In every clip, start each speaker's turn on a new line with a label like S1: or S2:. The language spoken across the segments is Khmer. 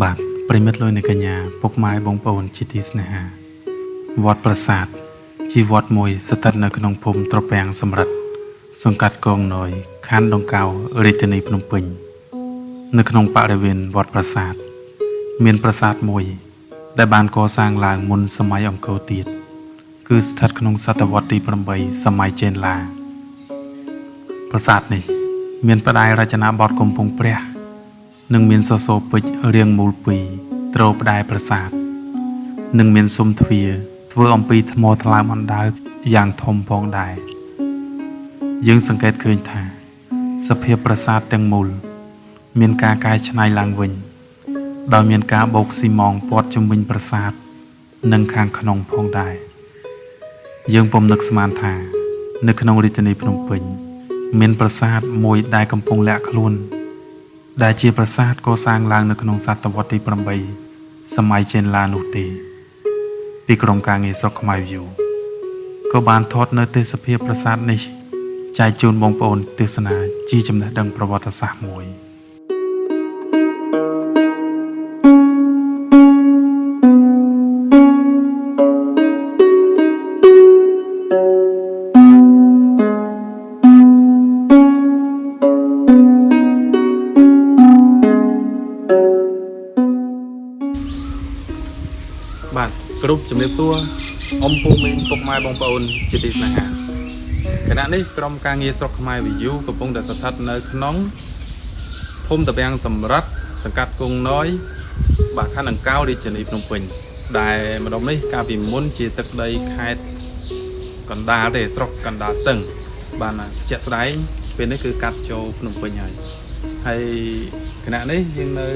S1: បាទប្រិមិត្តលោកអ្នកកញ្ញាពុកម៉ែបងប្អូនជាទីស្នេហាវត្តប្រាសាទជាវត្តមួយស្ថិតនៅក្នុងភូមិត្រពាំងសំរិទ្ធសង្កាត់កងនយខណ្ឌដង្កោរាជធានីភ្នំពេញនៅក្នុងបរិវេណវត្តប្រាសាទមានប្រាសាទមួយដែលបានកសាងឡើងមុនសម័យអង្គរទៀតគឺស្ថិតក្នុងសតវត្សទី8សម័យចេនឡាប្រាសាទនេះមានផ្ដាយរចនាបថកំពង់ព្រះនិងមានសសរពេជ្ររាងមូល2ទ្រផ្ដាយប្រាសាទនិងមានស៊ុមទ្វារធ្វើអំពីថ្មថ្លើមអណ្ដើកយ៉ាងធំផងដែរយើងសង្កេតឃើញថាសភាពប្រាសាទទាំងមូលមានការកែច្នៃឡើងវិញដោយមានការបូកស៊ីម៉ងព័ទ្ធជុំវិញប្រាសាទនិងខាងក្នុងផងដែរយើងពុំនឹកស្មានថានៅក្នុងរាជធានីភ្នំពេញមានប្រាសាទមួយដែលកំពុងលាក់ខ្លួនដែលជាប្រាសាទកសាងឡើងនៅក្នុងសតវត្សទី8សម័យចេនឡានោះទេទីក្រុងការងារស្រុកខ្មែរយូក៏បានថតនៅទេសភាពប្រាសាទនេះចែកជូនបងប្អូនទស្សនាជាចំណេះដឹងប្រវត្តិសាស្ត្រមួយបាទគ្រប់ជំរាបសួរអ៊ំពូមីងពុកម៉ែបងប្អូនជាទីស្នេហាខណៈនេះក្រុមការងារស្រុកខ្មែរវីយូកំពុងតែស្ថិតនៅក្នុងភូមិត្រពាំងសំរិទ្ធសង្កាត់គង់នយបាទខណ្ឌដង្កោរាជធានីភ្នំពេញដែលម្ដុំនេះកាលពីមុនជាទឹកដីខេត្តកណ្ដាលទេស្រុកកណ្ដាលស្ទឹងបានជាក់ស្ដែងពេលនេះគឺកាត់ចូលភ្នំពេញហើយខណៈនេះយើងនៅ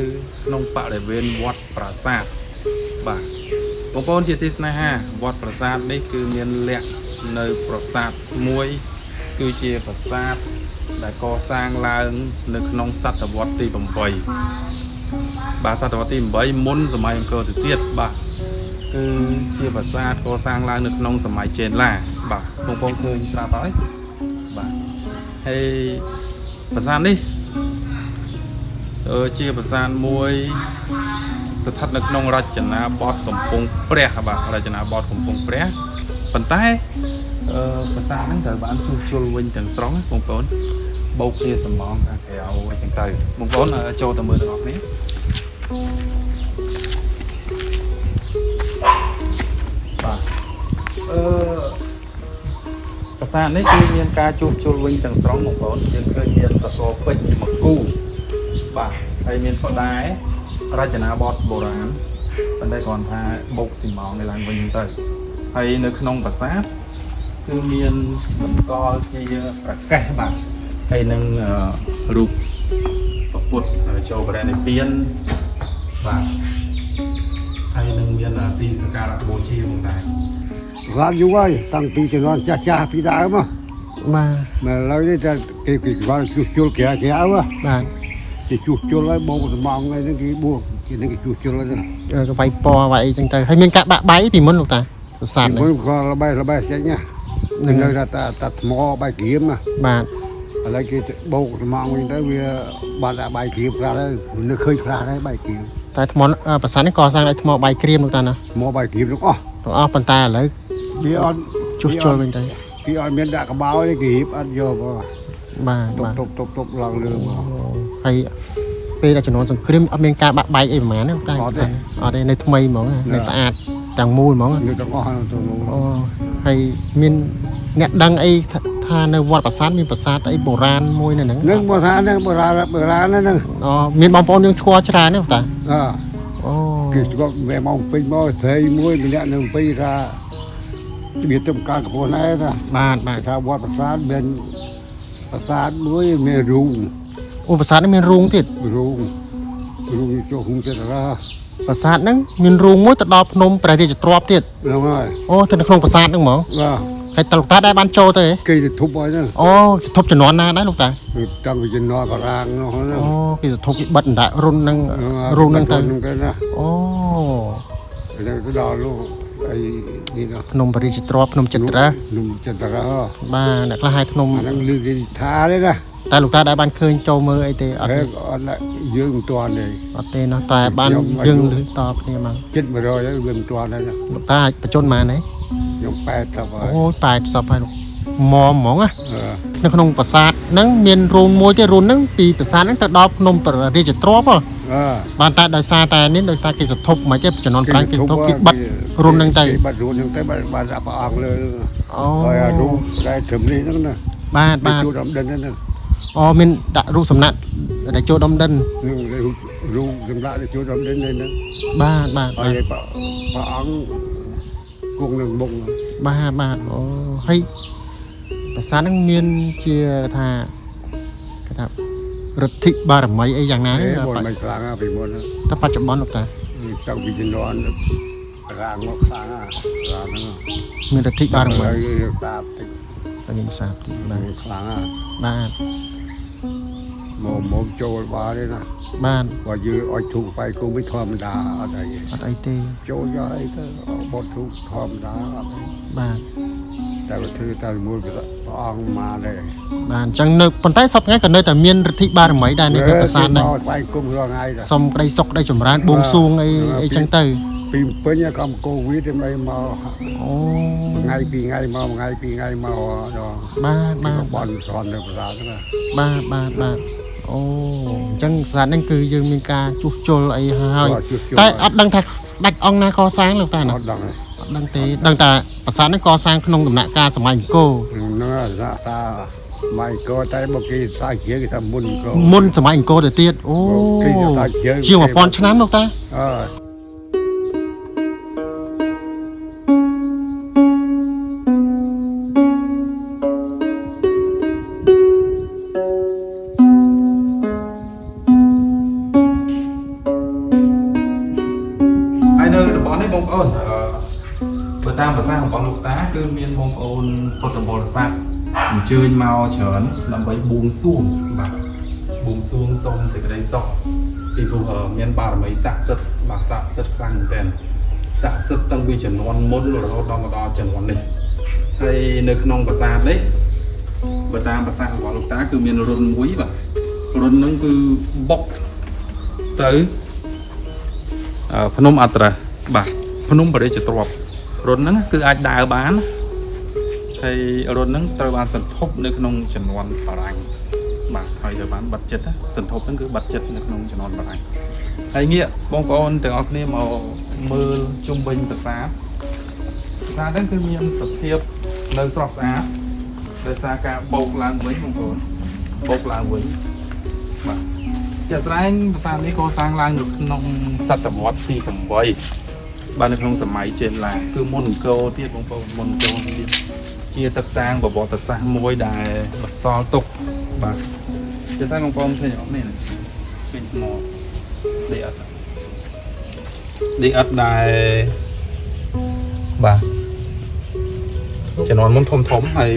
S1: ក្នុងបរិវេណវត្តប្រាសាទបាទបងប្អូនជាទីស្នេហាវត្តប្រាសាទនេះគឺមានលក្ខនៅប្រាសាទមួយគឺជាប្រាសាទដែលកសាងឡើងនៅក្នុងសតវត្សទី8បាទសតវត្សទី8មុនសម័យអង្គរទៅទៀតបាទគឺជាប្រាសាទកសាងឡើងនៅក្នុងសម័យចេនឡាបាទបងប្អូនឃើញស្រាប់ហើយបាទហើយប្រាសាទនេះជាប្រាសាទមួយស្ថិតនៅក្នុងរចនាបថកំពង់ព្រះបាទរចនាបថកំពង់ព្រះប៉ុន្តែប្រាសាទហ្នឹងត្រូវបានជួសជុលវិញទាំងស្រុងបងប្អូនបោកគ្នាសំងខាងក្រៅអញ្ចឹងទៅបងប្អូនចូលទៅមើលទាំងអស់គ្នាបាទប្រាសាទនេះគឺមានការជួសជុលវិញទាំងស្រុងបងប្អូនយើងឃើញមានសសរពេជ្រមួយគូបាទហើយមានផ្ដែរចនាបថបុរាណប៉ុន្តែគ្រាន់ថាបូកស៊ីម៉ងនេះឡើងវិញទៅហើយនៅក្នុងប្រាសាទគឺមានតម្កល់ជាប្រកេះបាទហើយនឹងរូបព្រះពុទ្ធចូលបរិនិព្វានបាទហើយនឹងមានទីសក្ការៈបូជាផងដែរ
S2: បាទយូរហើយតាំងពីជំនាន់ចាស់ពីដើមបាទឥឡូវនេះតែគេគាត់ជួសជុលក្រៅបាទគេជួសជុលហើយបងសំងហើយនឹងគេបួសគេនឹងគេជួសជុលហើយ
S3: ក៏វាយពណ៌វាយអីចឹងទៅហើយមានការបាក់បែកពីមុនលោកតាប្រាសាទនេះ
S2: មុនក៏ល្បែចេញណានឹងនៅតែថ្មបាយក្រៀមណា
S3: បាទ
S2: ឥឡូវគេបោកសំងវិញទៅវាបាត់បាយក្រៀមខ្លះហើយនឹកឃើញខ្លះហើយបាយក្រៀម
S3: តែថ្មប្រាសាទនេះក៏សាងដោយថ្មបាយក្រៀមលោកតាណា
S2: ថ្មបាយក្រៀមទាំងអស់
S3: ប៉ុន្តែឥឡូវ
S2: វាអត់
S3: ជួសជុលវិញទៅ
S2: គេអត់មានដាក់កបោទេគេរៀបអត់យក
S3: បាទ
S2: តុបឡើងលើមក
S3: ហើយពេលដែលចំនួនសង្គ្រាមអត់មានការបាក់បែកអីប្រហែលទេតែអត់ទេនៅថ្មីហ្មងនៅស្អាតទាំងមូលហ្មង
S2: នៅទាំងអស់ទាំងមូល
S3: ហើយមានអ្នកដឹងអីថានៅវត្តប្រាសាទមានប្រាសាទអីបុរាណមួយនៅហ្នឹង
S2: នឹងប្រាសាទហ្នឹងបុរាណហ្នឹង
S3: មានបងប្អូនយើងស្គាល់ច្រើនទេតា
S2: គេស្គាល់មេមកពេញមកស្រីមួយម្នាក់នៅពេញថាវាទំការកំពស់ណែថា
S3: បាទ
S2: ថាវត្តប្រាសាទមានប្រាសាទមួយមានរូង
S3: ប្រាសាទនេះមានរូងទៀត
S2: រូងចូលហុំចិត្តរា
S3: ប្រាសាទហ្នឹងមានរូងមួយទៅដល់ភ្នំព្រះរាជទ្រព្យទៀត
S2: ហ្នឹងហើយ
S3: ទៅនៅក្នុងប្រាសាទហ្នឹងហ្មងហើយតើលោកតាដែរបានចូលទៅ
S2: គេទៅធប់ហើយហ្នឹង
S3: ធប់ជំនាន់ណាដែរលោកតា
S2: តាំងពីជំនាន់បារាំងនោះហ្នឹង
S3: គេទៅធប់គេបិទអណ្ដាក់រុនហ្នឹងរូងហ្នឹងទៅ
S2: ណាទៅដល់លោកអីនេះណា
S3: ភ្នំព្រះរាជទ្រព្យភ្នំចិត្តរា
S2: បាទ
S3: អ្នកខ្លះហៅភ្នំ
S2: អាហ្នឹងលឺគេថាទេណា
S3: តែលោកតាដែលបានឃើញចូលមើលអីទេអត់
S2: ហេអត់យើងមិនទាន់ទេ
S3: អត់ទេណោះតែបានយើងលឺតគ្នាមក
S2: ចិត្ត100ហើយវាមិនទាន់ទេ
S3: លោកតាបញ្ជនមកណា
S2: ខ្ញុំ80ហើយ
S3: អូយ80ហើយម៉មហ្មងណា
S2: អឺ
S3: នៅក្នុងប្រាសាទហ្នឹងមានរូនមួយទេរូនហ្នឹងពីប្រាសាទហ្នឹងទៅដល់ភ្នំព្រះរាជទ្រព្យ
S2: អឺ
S3: បានតែដោយសារតែនេះដោយតែគេសធប់មិនទេជំនាន់ប្រាំងគេសធប់គេបិទរុនហ្នឹងទៅ
S2: គេបាត់រុនហ្នឹងទៅបានដាក់ព្រះអង្គលើ
S3: អូ
S2: ហើយអារូបដែលត្រឹមនេះហ្នឹងណា
S3: បាទ
S2: ជួដំដិនហ្នឹង
S3: អូមានដាក់រូបសំណាក់ដែលចូលដំដិន
S2: នឹងរូបសម្រាប់ជួដំដិនហ្នឹង
S3: បាទ
S2: ហើយព្រះអង្គគង់នឹងមុខ
S3: បាទអូហើយប្រាសាទហ្នឹងមានជាថាគេថារទ្ធិបារមីអីយ៉ាងណា
S2: ទេ
S3: ទេ
S2: មិនខ្លាំងពីមុន
S3: តែបច្ចុប្បន្នលោកតា
S2: តាំងពីជំនាន់រាងមកខ្លាំងរាងហ្នឹង
S3: មានរទ្ធិបារមី
S2: ហើយតាតិច
S3: តែមានសាបទីបាទ
S2: ខ្លាំង
S3: បាទ
S2: មកចូលបានទេណា
S3: បាទ
S2: បើយើងអុជធូបបាយគុំមិនធម្មតាអត់អី
S3: អត់អីទេ
S2: ចូលយកអីទៅបត់ធូបធម្មតាអត់
S3: បាទ
S2: តែវាធ្វើតែមួយព្រះអង្គមកដែរ
S3: បាទអញ្ចឹងនៅប៉ុន្តែសប្តាហ៍ថ្ងៃក៏នៅតែមានរទ្ធិបារមីដែរនៅប្រាសាទហ្នឹង
S2: បាយគុំរាល់ថ្ងៃដែរ
S3: សុំក្តីសុខក្តីចម្រើនបួងសួងអីចឹងទៅ
S2: ពីពេញកំកូវីដមិនមក
S3: អូ
S2: ថ្ងៃពីថ្ងៃមកថ្ងៃពីថ្ងៃមកដល់
S3: បាទ
S2: បន់ស្រន់នៅប្រាសាទហ្នឹង
S3: បាទអូអញ្ចឹងប្រាសាទហ្នឹងគឺយើងមានការជួសជុលអីហើយតែអត់ដឹងថាស្ដេចអង្គណាកសាងលោកតាណា
S2: អត់ដឹង
S3: អត់ដឹងទេដឹងតែប្រាសាទហ្នឹងកសាងក្នុងដំណាក់កាលសម័យអង្គរ
S2: ហ្នឹងថាម៉ៃក៏តែមកគេសាជាគេថាមុនក៏
S3: មុនសម័យអង្គរទៅទៀតអូ
S2: គេថាជា
S3: ជាង1000ឆ្នាំលោកតា
S2: អឺ
S1: ហើយនៅតំបន់នេះបងប្អូនបើតាមភាសារបស់លោកតាគឺមានបងប្អូនពុទ្ធបរិស័ទអញ្ជើញមកច្រើនដើម្បីបួងសួងបាទបួងសួងសូមសេចក្តីសុខពីព្រោះមានបារមីស័ក្តិសិទ្ធិបាទស័ក្តិសិទ្ធិខ្លាំងមែនទែនស័ក្តិសិទ្ធិតាំងពីជំនាន់មុនរហូតដល់មកដល់ជំនាន់នេះហើយនៅក្នុងប្រាសាទនេះបើតាមភាសារបស់លោកតាគឺមានរុនមួយបាទរុនហ្នឹងគឺបុកទៅភ្នំអត្របាទភ្នំបរិជ្ជទ្រព្យរុនហ្នឹងគឺអាចដើរបានហើយរុនហ្នឹងត្រូវបានសន្ធប់នៅក្នុងជំនាន់បារាំងបាទហើយត្រូវបានបាត់ចិត្តសន្ធប់ហ្នឹងគឺបាត់ចិត្តនៅក្នុងជំនាន់បារាំងហើយងាកបងប្អូនទាំងអស់គ្នាមកមើលជុំវិញប្រាសាទហ្នឹងគឺមានសភាពនៅស្រស់ស្អាតដោយសារការបោកឡើងវិញបងប្អូនបោកឡើងវិញបាទជាក់ស្ដែងប្រាសាទនេះកសាងឡើងនៅក្នុងសតវត្សទី8បាទនៅក្នុងសម័យចេនឡាគឺមុនអង្គរទៀតបងប្អូនមុនអង្គរទៀតជាទឹកតាំងប្រវត្តិសាស្ត្រមួយដែលបន្សល់ទុកបាទជាក់ស្ដែងបងប្អូនឃើញអត់នេះឃើញថ្មនេះអត់ដែលបាទចំនួនមុនធំហើយ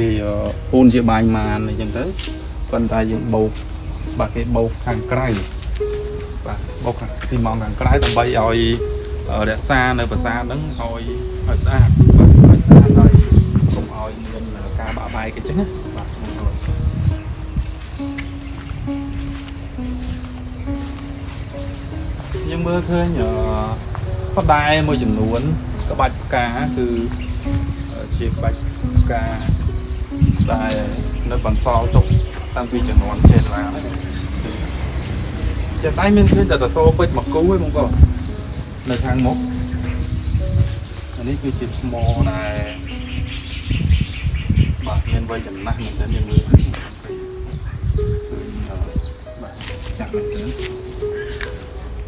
S1: ពូនជាបាញ់ម៉ានអញ្ចឹងទៅប៉ុន្តែយើងបោកបាទគេបោកខាងក្រៅបាទបោកខាងស៊ីម៉ងខាងក្រៅដើម្បីឲ្យរក្សានៅប្រាសាទហ្នឹងឲ្យស្អាតបាទឲ្យស្អាតហើយកុំឲ្យមានការបាក់បែកអញ្ចឹងណាបាទយើងមើលឃើញបដែមួយចំនួនក្បាច់ផ្កាគឺជាក្បាច់ផ្កាដែលនៅបន្សល់ទុកតាំងពីជំនាន់ចេនឡាជាស្អែកមានឃើញតែសសរពេជ្រមកគូឯងបងប្អូននៅខាងមុខអានេះគឺជាថ្មដែលបាទមានវ័យចំណាស់មែនទែនយើងមើលឃើញបាទចាស់មែនទែន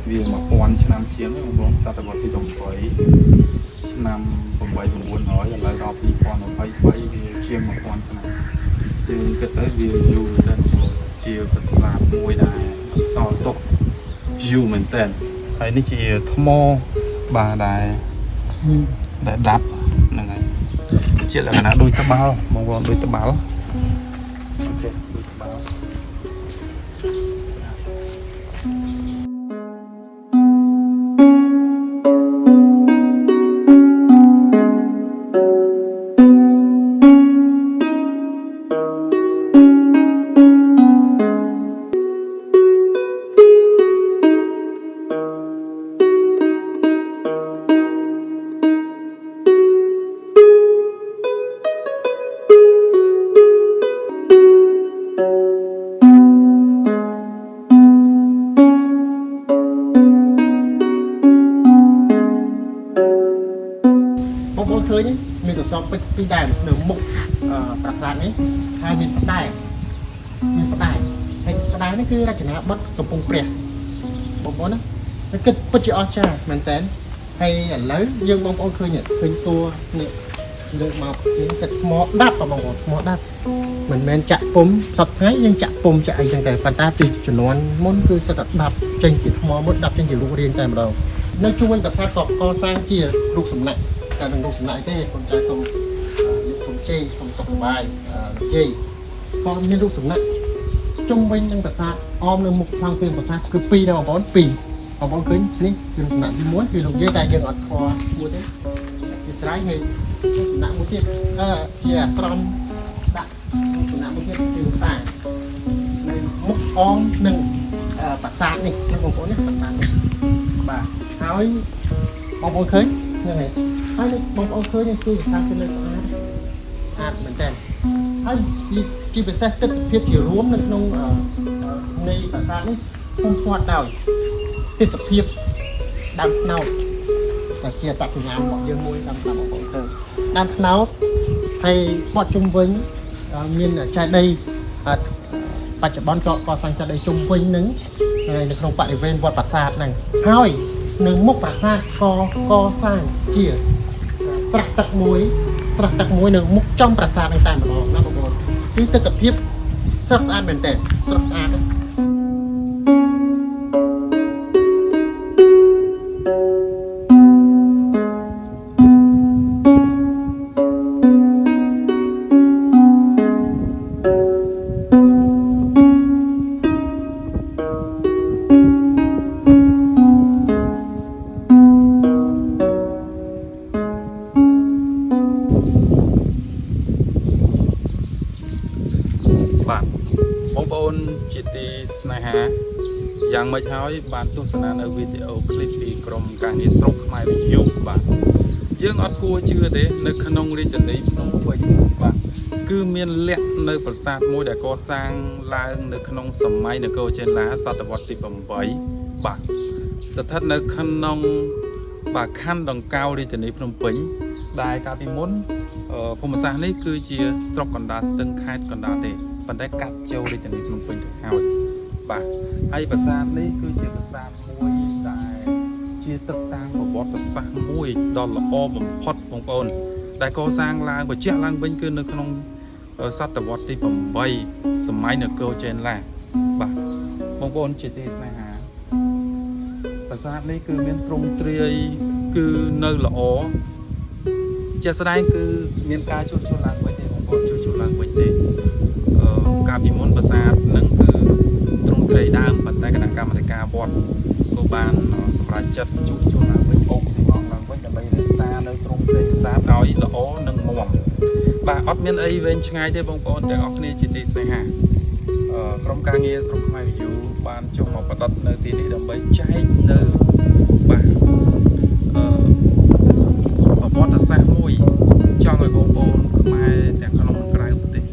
S1: វា1000ឆ្នាំជាងបងប្អូនសតវត្សទី8ឆ្នាំ8900ឥឡូវដល់2023វាជាង1000ឆ្នាំយើងគិតទៅវាយូរមែនទែនជាប្រាសាទមួយដែលសល់ទុកយូរមែនទែនហើយនេះជាថ្មបាទដែលដាប់ហ្នឹងហើយជាលក្ខណៈដូចត្បាល់បងប្អូនដូចត្បាល់ចេះដូចត្បាល់
S3: บเคยนี่มีตัวซองปีได้หนึ่งมุกปราสาทนี้ใครมีปได้มีปได้ไอ้ปได้นี่คือราชนาบัดกำปงเปรียบอกว่านะมันคือปัจจุบันจ้ามันแต่ให้แล้วยังบางเคยเนี่ยเคยตัวเนี่ยเดินมาเห็นเสร็จหมอดับประมาณหมอดับเหมือนแมนจะปุ่มสัตว์ท้ายยังจะปุ่มจะไอ้ยังไงปันตาปีจุดนวนมุนคือสกัดดับจังจิตหมอมุดดับจังจิตลูกเรียนแต่เราในช่วงแต่ซาตอบก็สร้างเจียลูกสมนักการเป็นลูกสมนักเต้คนใจสมสมเจสมสกสบายเจพอมีลูกสมนักจงเป็นตั้งแต่ซาออมในมุกทางเป็นภาษาคือปีเราบอกปีเอาบอลขึ้นนี่คือลูกสมนักที่ม้วนคือลูกเยอะใจยังอดคอม้วนเต้ที่สไลด์ให้ลูกสมนักม้วนเทียบเทียสลัมดักลูกสมนักม้วนเทียบคือต่างในมุกออมหนึ่งภาษานี่ในของผมเนี่ยภาษาบ่าเอาบางคนเคยยังไงไอ้บางคนเคยนี่คือสร้างเป็นเลยสะอาดเหมือนกันไอ้ที่เป็นเซตติดเพียบที่รวมในในภาษานี่คงพอดดาวติดสเพียบดำเนาแต่เชียร์ตัดสัญญาณบอกยังมวยดำบางคนเคยดำเนาให้พอดจุ่มวิ่งมีนใจได้ปัจจุบันก็สั่งจะได้จุ่มวิ่งหนึ่งในขนมปัดเวนวัดปราสาทนั่งห้อยหนึ่งมุกปราสาทก็สร้างเจียสลักตักมวยหนึ่งมุกจ้องปราสาทต่างๆมาลองนะบางคนที่ตึกกับพิบสลักสะอาดเป็นแต่สลักสะอาด
S1: បងប្អូនជាទីស្នេហាយ៉ាងម៉េចហើយបានទស្សនានៅវីដេអូឃ្លីបពីក្រុមការងារស្រុកខ្មែរវិទ្យុបាទយើងអត់គួរជឿទេនៅក្នុងរាជធានីភ្នំពេញបាទគឺមានលក្ខនៅប្រាសាទមួយដែលកសាងឡើងនៅក្នុងសម័យនគរចេនឡាសតវត្សទី8បាទស្ថិតនៅក្នុងបាទខណ្ឌដង្កោរាជធានីភ្នំពេញដែលកាលពីមុនភូមិសាស្ត្រនេះគឺជាស្រុកកណ្ដាលស្ទឹងខេត្តកណ្ដាលទេប៉ុន្តែកាត់ចូលរាជធានីភ្នំពេញទៅហើយបាទហើយប្រាសាទនេះគឺជាប្រាសាទមួយដែលជាទឹកតាំងប្រវត្តិសាស្ត្រមួយដ៏ល្អបំផុតបងប្អូនដែលកសាងឡើងបញ្ជាក់ឡើងវិញគឺនៅក្នុងសតវត្សទី8សម័យនគរចេនឡាបាទបងប្អូនជាទីស្នេហាប្រាសាទនេះគឺមានទ្រង់ទ្រាយគឺនៅល្អជាក់ស្ដែងគឺមានការជួសជុលឡើងវិញទេបងប្អូនជួសជុលឡើងវិញទេកាលពីមុនប្រាសាទហ្នឹងគឺទ្រង់ទ្រាយដើមប៉ុន្តែគណៈកម្មាធិការវត្តក៏បានសម្រេចចិត្តជួសជុលឡើងវិញអូសស៊ីម៉ងឡើងវិញដើម្បីរក្សានៅទ្រង់ទ្រាយប្រាសាទឲ្យល្អនិងមាំបាទអត់មានអីវែងឆ្ងាយទេបងប្អូនទាំងអស់គ្នាជាទីស្នេហាក្រុមការងារស្រុកខ្មែរវិទ្យុបានចុះមកបដិបត្តិនៅទីនេះដើម្បីចែកនៅបាទប្រវត្តិសាស្ត្រមួយចង់ឲ្យបងប្អូនខ្មែរទាំងក្នុងនិងក្រៅប្រទេស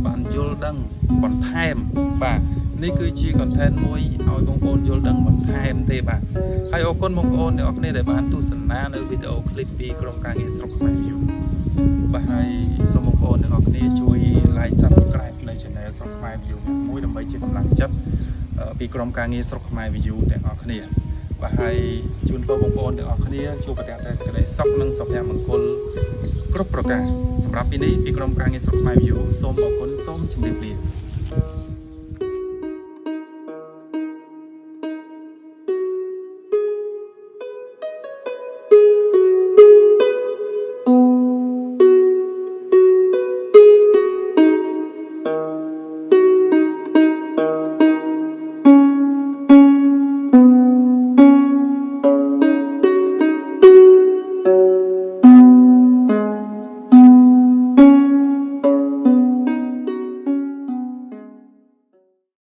S1: បានយល់ដឹងបន្ថែមបាទនេះគឺជា content មួយឲ្យបងប្អូនយល់ដឹងបន្ថែមទេបាទហើយអរគុណបងប្អូនទាំងអស់គ្នាដែលបានទស្សនានៅវីដេអូឃ្លីបពីក្រុមការងារស្រុកខ្មែរវិទ្យុបាទហើយសូមបងប្អូនទាំងអស់គ្នាជួយ like subscribe នៅ channel ស្រុកខ្មែរវិទ្យុមួយដើម្បីជាកម្លាំងចិត្តពីក្រុមការងារស្រុកខ្មែរវិទ្យុទាំងអស់គ្នាបាទហើយជូនពរបងប្អូនទាំងអស់គ្នាជួបប្រទះតែសេចក្តីសុខនិងសុភមង្គលគ្រប់ប្រការសម្រាប់ពេលនេះពីក្រុមការងារស្រុកខ្មែរវិទ្យុសូមអរគុណសូមជម្រាបលា